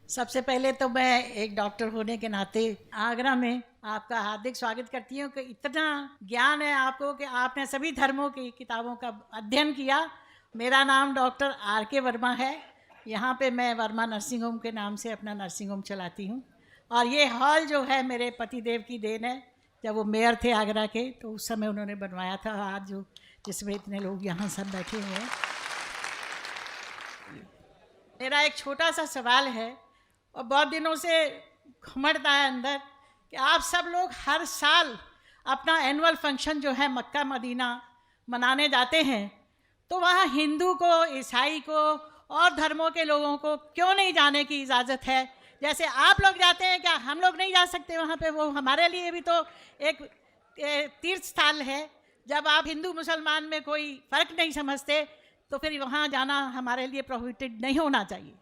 सबसे पहले तो मैं एक डॉक्टर होने के नाते आगरा में आपका हार्दिक स्वागत करती हूँ कि इतना ज्ञान है आपको कि आपने सभी धर्मों की किताबों का अध्ययन किया। मेरा नाम डॉक्टर आर के वर्मा है। यहाँ पे मैं वर्मा नर्सिंग होम के नाम से अपना नर्सिंग होम चलाती हूँ। और ये हॉल जो है मेरे पतिदेव की देन है। जब वो मेयर थे आगरा के तो उस समय उन्होंने बनवाया था। आज जो जिसमें इतने लोग यहाँ सब बैठे हुए हैं। मेरा एक छोटा सा सवाल है और बहुत दिनों से घुमड़ता है अंदर कि आप सब लोग हर साल अपना एनुअल फंक्शन जो है मक्का मदीना मनाने जाते हैं, तो वहाँ हिंदू को, ईसाई को और धर्मों के लोगों को क्यों नहीं जाने की इजाज़त है? जैसे आप लोग जाते हैं, क्या हम लोग नहीं जा सकते वहाँ पे? वो हमारे लिए भी तो एक तीर्थ स्थल है। जब आप हिंदू मुसलमान में कोई फ़र्क नहीं समझते तो फिर वहाँ जाना हमारे लिए प्रोहिबिटेड नहीं होना चाहिए।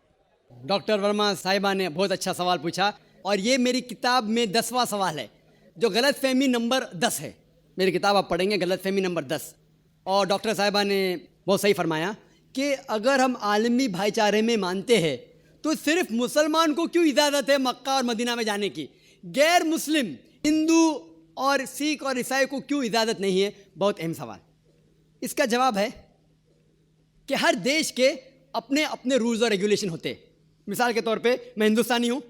डॉक्टर वर्मा साहिबा ने बहुत अच्छा सवाल पूछा और ये मेरी किताब में 10वां सवाल है जो गलतफहमी नंबर 10 है। मेरी किताब आप पढ़ेंगे गलतफहमी नंबर 10। और डॉक्टर साहिबा ने बहुत सही फरमाया कि अगर हम आलमी भाईचारे में मानते हैं तो सिर्फ मुसलमान को क्यों इजाज़त है मक्का और मदीना में जाने की, गैर मुस्लिम हिंदू और सिख और ईसाई को क्यों इजाज़त नहीं है? बहुत अहम सवाल। इसका जवाब है कि हर देश के अपने अपने रूल्स और रेगुलेशन होते हैं। मिसाल के तौर पे मैं हिंदुस्तानी हूँ,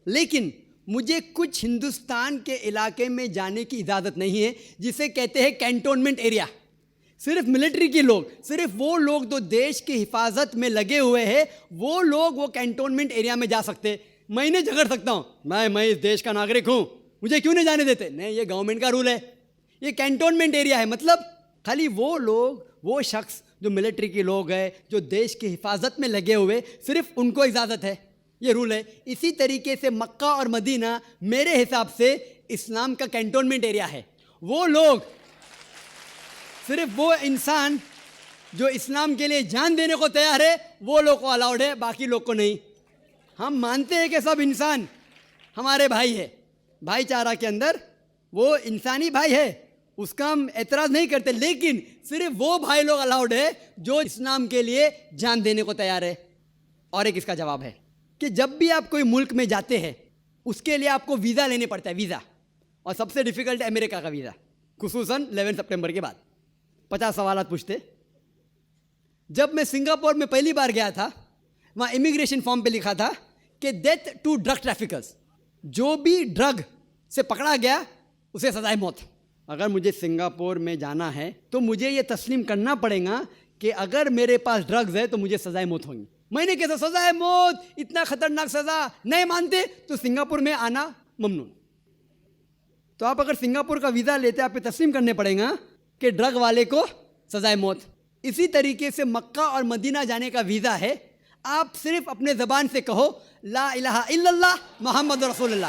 लेकिन मुझे कुछ हिंदुस्तान के इलाके में जाने की इजाज़त नहीं है जिसे कहते हैं कैंटोनमेंट एरिया। सिर्फ मिलिट्री के लोग, सिर्फ वो लोग जो देश की हिफाजत में लगे हुए हैं, वो लोग वो कैंटोनमेंट एरिया में जा सकते। मैं इन्हें झगड़ सकता हूँ, मैं इस देश का नागरिक हूँ, मुझे क्यों नहीं जाने देते? नहीं, ये गवर्नमेंट का रूल है। ये कैंटोनमेंट एरिया है, मतलब खाली वो लोग, वो शख्स जो मिलिट्री के लोग हैं, जो देश की हिफाजत में लगे हुए, सिर्फ उनको इजाज़त है। ये रूल है। इसी तरीके से मक्का और मदीना मेरे हिसाब से इस्लाम का कैंटोनमेंट एरिया है। वो लोग, सिर्फ वो इंसान जो इस्लाम के लिए जान देने को तैयार है, वो लोग को अलाउड है, बाकी लोग को नहीं। हम मानते हैं कि सब इंसान हमारे भाई है, भाईचारा के अंदर वो इंसानी भाई है, उसका हम एतराज़ नहीं करते, लेकिन सिर्फ वो भाई लोग अलाउड है जो इस्लाम के लिए जान देने को तैयार है। और एक इसका जवाब है कि जब भी आप कोई मुल्क में जाते हैं उसके लिए आपको वीज़ा लेने पड़ता है, वीज़ा। और सबसे डिफ़िकल्ट है अमेरिका का वीज़ा, खुसूसन 11 सितंबर के बाद। 50 सवाल पूछते। जब मैं सिंगापुर में पहली बार गया था, वहाँ इमिग्रेशन फॉर्म पे लिखा था कि डेथ टू ड्रग ट्रैफिकर्स, जो भी ड्रग से पकड़ा गया उसे सजाए मौत। अगर मुझे सिंगापुर में जाना है तो मुझे ये तस्लीम करना पड़ेगा कि अगर मेरे पास ड्रग्स है तो मुझे सजाए मौत होंगी। मैंने कैसा सजाए मौत, इतना खतरनाक सज़ा नहीं मानते तो सिंगापुर में आना ममनून। तो आप अगर सिंगापुर का वीज़ा लेते, आप पे तस्लीम करने पड़ेगा कि ड्रग वाले को सजाए मौत। इसी तरीके से मक्का और मदीना जाने का वीज़ा है। आप सिर्फ अपने ज़बान से कहो ला इलाहा इल्लल्लाह मुहम्मद रसूलुल्लाह,